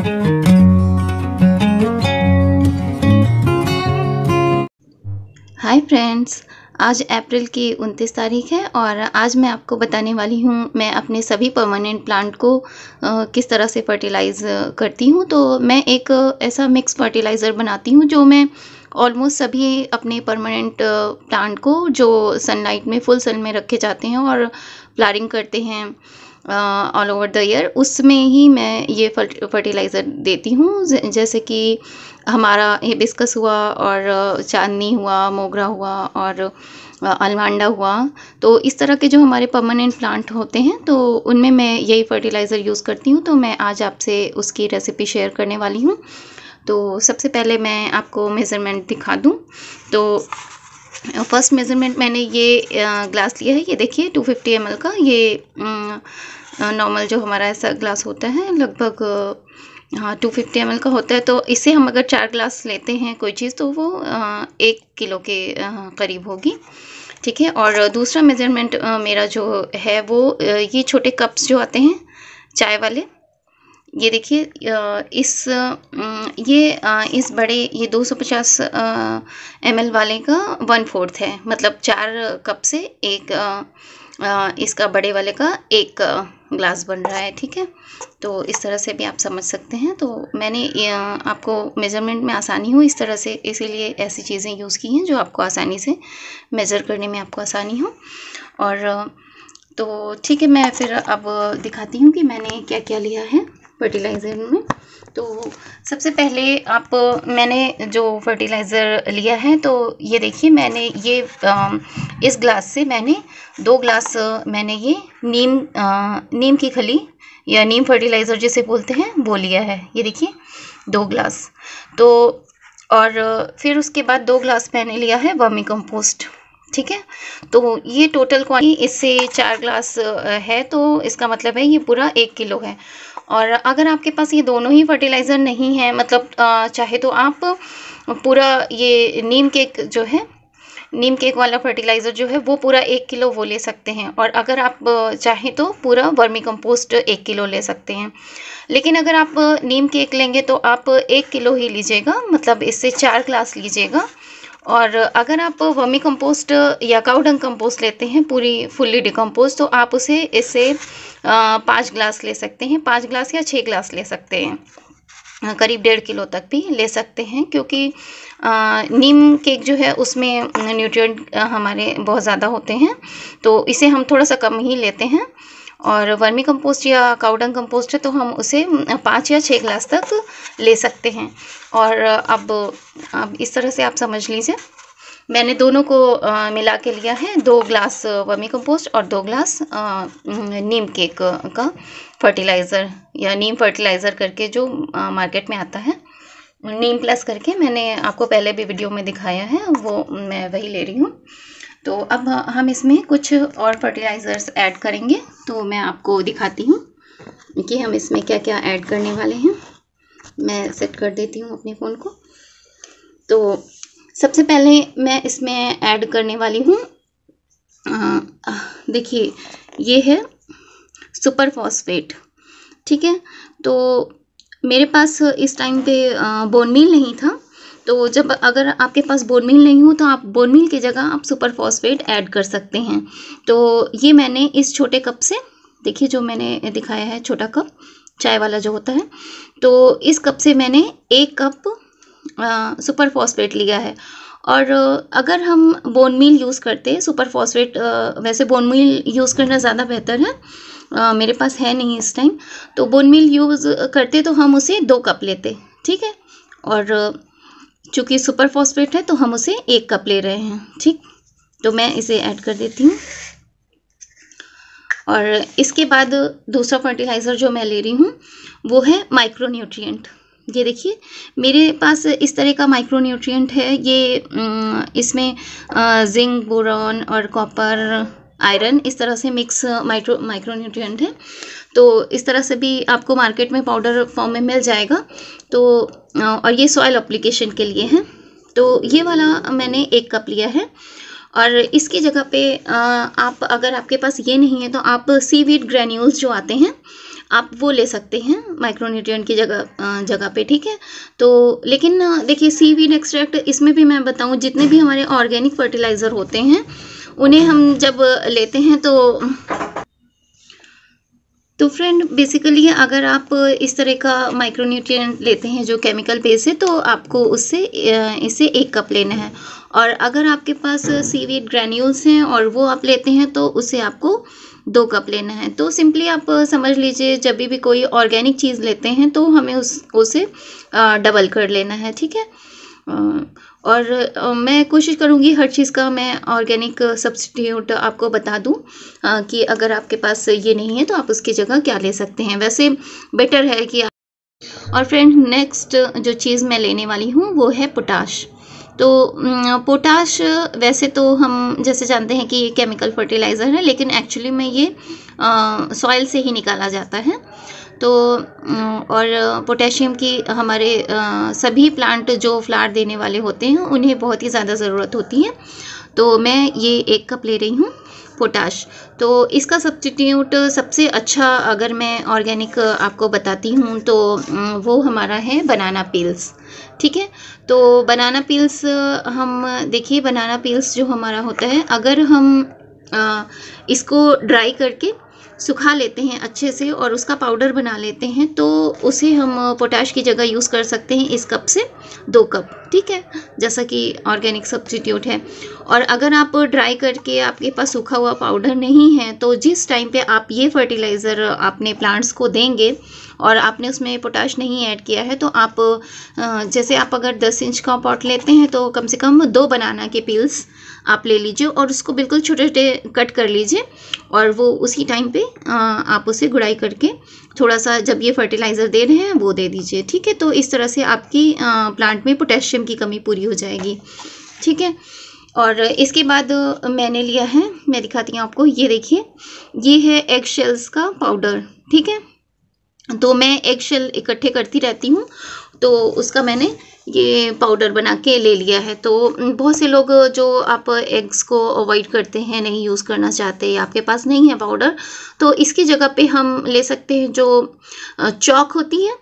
Hi friends, आज अप्रैल की 29 तारीख है और आज मैं आपको बताने वाली हूँ मैं अपने सभी परमानेंट प्लांट को किस तरह से फर्टिलाइज़ करती हूँ। तो मैं एक ऐसा मिक्स फर्टिलाइज़र बनाती हूँ जो मैं ऑलमोस्ट सभी अपने परमानेंट प्लांट को जो सनलाइट में फुल सन में रखे जाते हैं और फ्लावरिंग करते हैं ऑल ओवर द ईयर, उसमें ही मैं ये फर्टिलाइज़र देती हूँ। जैसे कि हमारा हिबिस्कस हुआ और चांदनी हुआ, मोगरा हुआ और अलमांडा हुआ। तो इस तरह के जो हमारे परमानेंट प्लांट होते हैं तो उनमें मैं यही फर्टिलाइज़र यूज़ करती हूँ। तो मैं आज आपसे उसकी रेसिपी शेयर करने वाली हूँ। तो सबसे पहले मैं आपको मेज़रमेंट दिखा दूँ। तो फर्स्ट मेज़रमेंट मैंने ये ग्लास लिया है, ये देखिए 250 ml का। ये नॉर्मल जो हमारा ऐसा ग्लास होता है लगभग 250 ml का होता है। तो इससे हम अगर 4 ग्लास लेते हैं कोई चीज़ तो वो 1 किलो के करीब होगी, ठीक है। और दूसरा मेज़रमेंट मेरा जो है वो ये छोटे कप्स जो आते हैं चाय वाले, ये देखिए इस बड़े ये 250 ml वाले का 1/4 है, मतलब 4 कप से एक इसका बड़े वाले का 1 ग्लास बन रहा है, ठीक है। तो इस तरह से भी आप समझ सकते हैं। तो मैंने आपको मेज़रमेंट में आसानी हो इस तरह से, इसीलिए ऐसी चीज़ें यूज़ की हैं जो आपको आसानी से मेज़र करने में आपको आसानी हो। और तो ठीक है, मैं फिर अब दिखाती हूँ कि मैंने क्या क्या लिया है फर्टिलाइज़र में। तो सबसे पहले मैंने जो फर्टिलाइज़र लिया है तो ये देखिए, मैंने ये इस ग्लास से मैंने 2 ग्लास मैंने ये नीम की खली या नीम फर्टिलाइज़र जिसे बोलते हैं वो लिया है, ये देखिए 2 ग्लास। तो और फिर उसके बाद 2 ग्लास मैंने लिया है वर्मी कंपोस्ट, ठीक है। तो ये टोटल क्वांटिटी इससे 4 ग्लास है, तो इसका मतलब है ये पूरा 1 किलो है। और अगर आपके पास ये दोनों ही फर्टिलाइज़र नहीं है, मतलब चाहे तो आप पूरा ये नीम केक वाला फर्टिलाइज़र जो है वो पूरा 1 किलो वो ले सकते हैं। और अगर आप चाहें तो पूरा वर्मी कंपोस्ट 1 किलो ले सकते हैं। लेकिन अगर आप नीम केक लेंगे तो आप 1 किलो ही लीजिएगा, मतलब इससे 4 ग्लास लीजिएगा। और अगर आप वर्मी कंपोस्ट या काऊ डंग कंपोस्ट लेते हैं पूरी फुल्ली डिकम्पोज, तो आप इससे 5 ग्लास ले सकते हैं, 5 ग्लास या 6 ग्लास ले सकते हैं, करीब 1.5 किलो तक भी ले सकते हैं। क्योंकि नीम केक जो है उसमें न्यूट्रिएंट हमारे बहुत ज़्यादा होते हैं, तो इसे हम थोड़ा सा कम ही लेते हैं। और वर्मी कंपोस्ट या काऊ डंग कंपोस्ट है तो हम उसे 5 या 6 ग्लास तक ले सकते हैं। और अब इस तरह से आप समझ लीजिए, मैंने दोनों को मिला के लिया है, 2 ग्लास वर्मी कंपोस्ट और 2 ग्लास नीम केक का फर्टिलाइज़र या नीम फर्टिलाइज़र करके जो मार्केट में आता है, नीम प्लस करके, मैंने आपको पहले भी वीडियो में दिखाया है, वो मैं वही ले रही हूँ। तो अब हम इसमें कुछ और फर्टिलाइज़र्स ऐड करेंगे, तो मैं आपको दिखाती हूँ कि हम इसमें क्या क्या ऐड करने वाले हैं। मैं सेट कर देती हूँ अपने फ़ोन को। तो सबसे पहले मैं इसमें ऐड करने वाली हूँ, देखिए ये है सुपर फॉस्फेट, ठीक है। तो मेरे पास इस टाइम पे बोन मील नहीं था, तो अगर आपके पास बोन मील नहीं हो तो आप बोन मील की जगह आप सुपर फॉस्फेट ऐड कर सकते हैं। तो ये मैंने इस छोटे कप से, देखिए जो मैंने दिखाया है छोटा कप चाय वाला जो होता है, तो इस कप से मैंने 1 कप सुपर फॉस्फेट लिया है। और अगर हम बोन मील यूज़ करते हैं सुपर फॉस्फेट, वैसे बोन मील यूज़ करना ज़्यादा बेहतर है, मेरे पास है नहीं इस टाइम, तो बोन मील यूज़ करते तो हम उसे 2 कप लेते, ठीक है। और चूँकि सुपर फॉस्फेट है तो हम उसे 1 कप ले रहे हैं, ठीक। तो मैं इसे ऐड कर देती हूँ। और इसके बाद दूसरा फर्टिलाइज़र जो मैं ले रही हूँ वो है माइक्रो न्यूट्रिएंट। ये देखिए मेरे पास इस तरह का माइक्रो न्यूट्रिएंट है, ये इसमें जिंक, बोरॉन और कॉपर, आयरन, इस तरह से मिक्स माइक्रो न्यूट्रिएंट है। तो इस तरह से भी आपको मार्केट में पाउडर फॉर्म में मिल जाएगा। तो और ये सॉइल एप्लीकेशन के लिए है। तो ये वाला मैंने 1 कप लिया है। और इसकी जगह पे आप, अगर आपके पास ये नहीं है तो आप सीवीड ग्रैन्यूल्स जो आते हैं आप वो ले सकते हैं माइक्रोन्यूट्रिएंट की जगह पे, ठीक है। तो लेकिन देखिए सीवीड एक्सट्रैक्ट इसमें भी मैं बताऊं, जितने भी हमारे ऑर्गेनिक फर्टिलाइज़र होते हैं उन्हें हम जब लेते हैं तो फ्रेंड बेसिकली अगर आप इस तरह का माइक्रोन्यूट्रिएंट लेते हैं जो केमिकल बेस है, तो आपको उससे इसे 1 कप लेना है। और अगर आपके पास सीवीड ग्रैन्यूल्स हैं और वो आप लेते हैं तो उसे आपको 2 कप लेना है। तो सिंपली आप समझ लीजिए जब भी कोई ऑर्गेनिक चीज़ लेते हैं तो हमें उसे डबल कर लेना है, ठीक है। और मैं कोशिश करूँगी हर चीज़ का मैं ऑर्गेनिक सब्स्टिट्यूट आपको बता दूँ कि अगर आपके पास ये नहीं है तो आप उसकी जगह क्या ले सकते हैं। वैसे बेटर है कि और फ्रेंड नेक्स्ट जो चीज़ मैं लेने वाली हूँ वो है पोटाश। तो पोटाश वैसे तो हम जैसे जानते हैं कि ये केमिकल फर्टिलाइज़र है, लेकिन एक्चुअली में ये सॉइल से ही निकाला जाता है। तो और पोटेशियम की हमारे सभी प्लांट जो फ्लावर देने वाले होते हैं उन्हें बहुत ही ज़्यादा ज़रूरत होती है। तो मैं ये 1 कप ले रही हूँ पोटाश। तो इसका सब्स्टिट्यूट सबसे अच्छा अगर मैं ऑर्गेनिक आपको बताती हूँ तो वो हमारा है बनाना पील्स, ठीक है। तो बनाना पील्स हम देखिए, बनाना पील्स जो हमारा होता है, अगर हम इसको ड्राई करके सुखा लेते हैं अच्छे से और उसका पाउडर बना लेते हैं तो उसे हम पोटाश की जगह यूज़ कर सकते हैं इस कप से 2 कप, ठीक है, जैसा कि ऑर्गेनिक सब्स्टिट्यूट है। और अगर आप ड्राई करके आपके पास सूखा हुआ पाउडर नहीं है तो जिस टाइम पे आप ये फर्टिलाइज़र अपने प्लांट्स को देंगे और आपने उसमें पोटाश नहीं ऐड किया है तो आप जैसे आप अगर 10 इंच का पॉट लेते हैं तो कम से कम 2 बनाना के पील्स आप ले लीजिए और उसको बिल्कुल छोटे छोटे कट कर लीजिए और वो उसी टाइम पे आप उसे गुड़ाई करके थोड़ा सा जब ये फर्टिलाइज़र दे रहे हैं वो दे दीजिए, ठीक है। तो इस तरह से आपकी प्लांट में पोटेशियम की कमी पूरी हो जाएगी, ठीक है। और इसके बाद मैंने लिया है, मैं दिखाती हूँ आपको, ये देखिए, ये है एग शेल्स का पाउडर, ठीक है। तो मैं एग शेल इकट्ठे करती रहती हूँ तो उसका मैंने ये पाउडर बना के ले लिया है। तो बहुत से लोग जो आप एग्स को अवॉइड करते हैं, नहीं यूज़ करना चाहते, आपके पास नहीं है पाउडर, तो इसकी जगह पे हम ले सकते हैं जो चॉक होती है,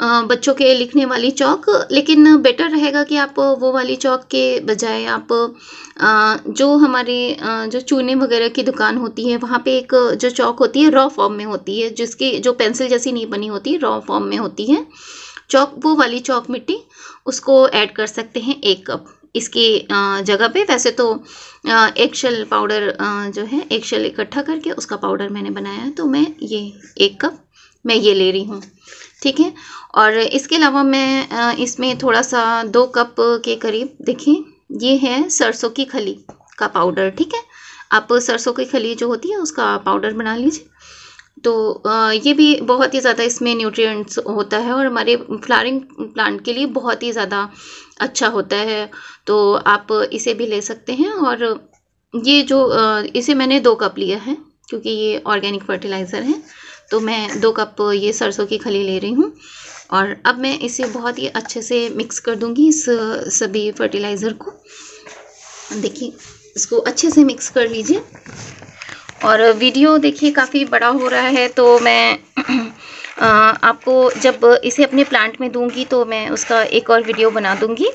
बच्चों के लिखने वाली चॉक। लेकिन बेटर रहेगा कि आप वो वाली चॉक के बजाय आप जो हमारे जो चूने वगैरह की दुकान होती है वहाँ पे एक जो चॉक होती है रॉ फॉर्म में होती है, जिसकी जो पेंसिल जैसी नहीं बनी होती, रॉ फॉर्म में होती है चॉक, वो वाली चॉक मिट्टी, उसको ऐड कर सकते हैं 1 कप इसकी जगह पे। वैसे तो एग शेल पाउडर जो है, एग शेल इकट्ठा करके उसका पाउडर मैंने बनाया है, तो मैं ये 1 कप मैं ये ले रही हूँ, ठीक है। और इसके अलावा मैं इसमें थोड़ा सा 2 कप के करीब, देखिए ये है सरसों की खली का पाउडर, ठीक है। आप सरसों की खली जो होती है उसका पाउडर बना लीजिए। तो ये भी बहुत ही ज़्यादा इसमें न्यूट्रिएंट्स होता है और हमारे फ्लावरिंग प्लांट के लिए बहुत ही ज़्यादा अच्छा होता है, तो आप इसे भी ले सकते हैं। और ये जो इसे मैंने 2 कप लिया है क्योंकि ये ऑर्गेनिक फर्टिलाइज़र है, तो मैं 2 कप ये सरसों की खली ले रही हूँ। और अब मैं इसे बहुत ही अच्छे से मिक्स कर दूँगी इस सभी फर्टिलाइज़र को। देखिए इसको अच्छे से मिक्स कर लीजिए। और वीडियो देखिए काफ़ी बड़ा हो रहा है, तो मैं आपको जब इसे अपने प्लांट में दूंगी तो मैं उसका एक और वीडियो बना दूंगी।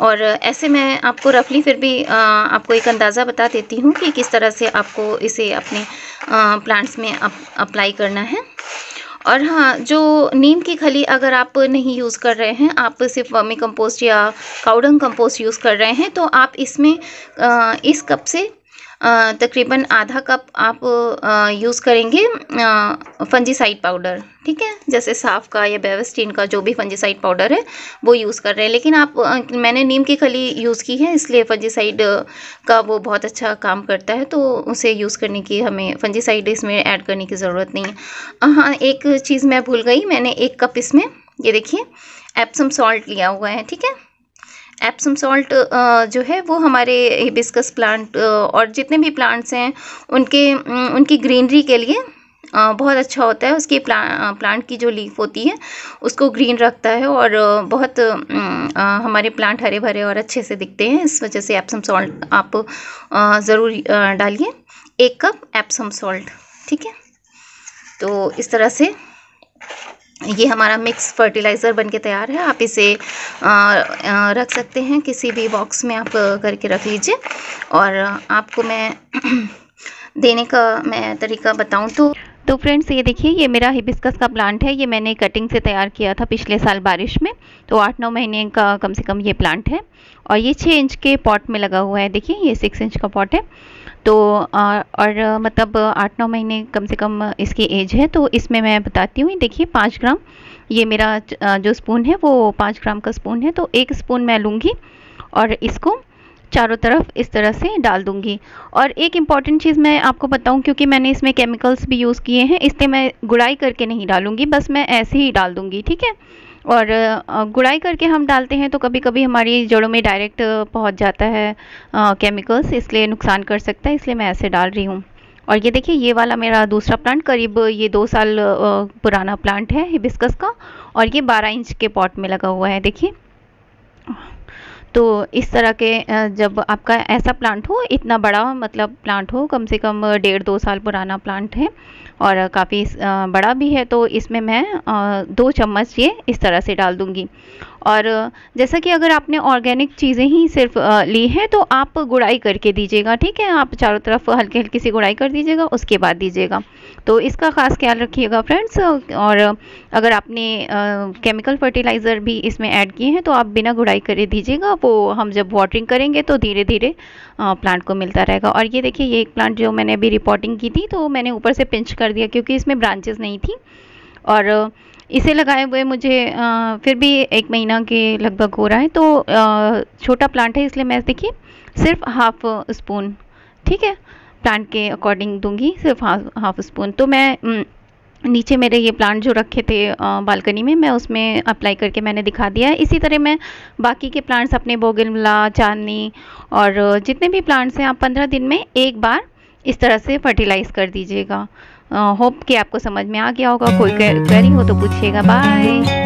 और ऐसे मैं आपको रफली फिर भी आपको एक अंदाज़ा बता देती हूँ कि किस तरह से आपको इसे अपने प्लांट्स में अप्लाई करना है। और हाँ, जो नीम की खली अगर आप नहीं यूज़ कर रहे हैं, आप सिर्फ वर्मी कंपोस्ट या काउडंग कंपोस्ट यूज़ कर रहे हैं, तो आप इसमें इस कप से तकरीबन आधा कप आप यूज़ करेंगे फंजीसाइड पाउडर, ठीक है, जैसे साफ का या बेविस्टिन का जो भी फंजीसाइड पाउडर है वो यूज़ कर रहे हैं। लेकिन आप मैंने नीम की खली यूज़ की है, इसलिए फंजीसाइड का वो बहुत अच्छा काम करता है, तो उसे यूज़ करने की, हमें फंजीसाइड इसमें ऐड करने की ज़रूरत नहीं है। हाँ, एक चीज़ मैं भूल गई, मैंने 1 कप इसमें ये देखिए एप्सम सॉल्ट लिया हुआ है, ठीक है। एप्सम सॉल्ट जो है वो हमारे हिबिस्कस प्लांट और जितने भी प्लांट्स हैं उनकी ग्रीनरी के लिए बहुत अच्छा होता है। उसकी प्लांट की जो लीफ होती है उसको ग्रीन रखता है और बहुत हमारे प्लांट हरे भरे और अच्छे से दिखते हैं। इस वजह से एप्सम सॉल्ट आप ज़रूर डालिए, 1 कप एप्सम सॉल्ट, ठीक है। तो इस तरह से ये हमारा मिक्स फर्टिलाइज़र बनके तैयार है। आप इसे रख सकते हैं किसी भी बॉक्स में, आप करके रख लीजिए। और आपको मैं देने का मैं तरीका बताऊं तो फ्रेंड्स ये देखिए, ये मेरा हिबिस्कस का प्लांट है। ये मैंने कटिंग से तैयार किया था पिछले साल बारिश में, तो 8-9 महीने का कम से कम ये प्लांट है। और ये 6 इंच के पॉट में लगा हुआ है। देखिए ये 6 इंच का पॉट है। तो और मतलब 8-9 महीने कम से कम इसकी एज है। तो इसमें मैं बताती हूँ, देखिए 5 ग्राम ये मेरा जो स्पून है वो 5 ग्राम का स्पून है। तो 1 स्पून मैं लूँगी और इसको चारों तरफ इस तरह से डाल दूंगी। और एक इम्पॉर्टेंट चीज़ मैं आपको बताऊं, क्योंकि मैंने इसमें केमिकल्स भी यूज़ किए हैं, इसलिए मैं गुड़ाई करके नहीं डालूंगी, बस मैं ऐसे ही डाल दूंगी, ठीक है। और गुड़ाई करके हम डालते हैं तो कभी कभी हमारी जड़ों में डायरेक्ट पहुंच जाता है केमिकल्स, इसलिए नुकसान कर सकता है, इसलिए मैं ऐसे डाल रही हूँ। और ये देखिए, ये वाला मेरा दूसरा प्लांट करीब ये 2 साल पुराना प्लांट है हिबिस्कस का, और ये 12 इंच के पॉट में लगा हुआ है। देखिए, तो इस तरह के जब आपका ऐसा प्लांट हो, इतना बड़ा मतलब प्लांट हो, कम से कम 1.5-2 साल पुराना प्लांट है और काफ़ी बड़ा भी है, तो इसमें मैं 2 चम्मच ये इस तरह से डाल दूंगी। और जैसा कि अगर आपने ऑर्गेनिक चीज़ें ही सिर्फ ली हैं तो आप गुड़ाई करके दीजिएगा, ठीक है। आप चारों तरफ हल्की हल्की सी गुड़ाई कर दीजिएगा, उसके बाद दीजिएगा। तो इसका ख़ास ख्याल रखिएगा फ्रेंड्स। और अगर आपने केमिकल फर्टिलाइज़र भी इसमें ऐड किए हैं तो आप बिना गुड़ाई करे दीजिएगा, वो हम जब वाटरिंग करेंगे तो धीरे धीरे प्लांट को मिलता रहेगा। और ये देखिए, ये एक प्लांट जो मैंने अभी रिपोर्टिंग की थी तो मैंने ऊपर से पिंच कर दिया क्योंकि इसमें ब्रांचेस नहीं थी। और इसे लगाए हुए मुझे फिर भी 1 महीना के लगभग हो रहा है। तो छोटा प्लांट है इसलिए मैं देखिए सिर्फ हाफ स्पून, ठीक है, प्लांट के अकॉर्डिंग दूंगी, सिर्फ हाफ स्पून। तो मैं नीचे मेरे ये प्लांट जो रखे थे बालकनी में, मैं उसमें अप्लाई करके मैंने दिखा दिया है। इसी तरह मैं बाकी के प्लांट्स अपने बोगनविला, चांदनी और जितने भी प्लांट्स हैं, आप 15 दिन में एक बार इस तरह से फर्टिलाइज़ कर दीजिएगा। होप कि आपको समझ में आ गया होगा। कोई क्वेरी हो तो पूछिएगा। बाय।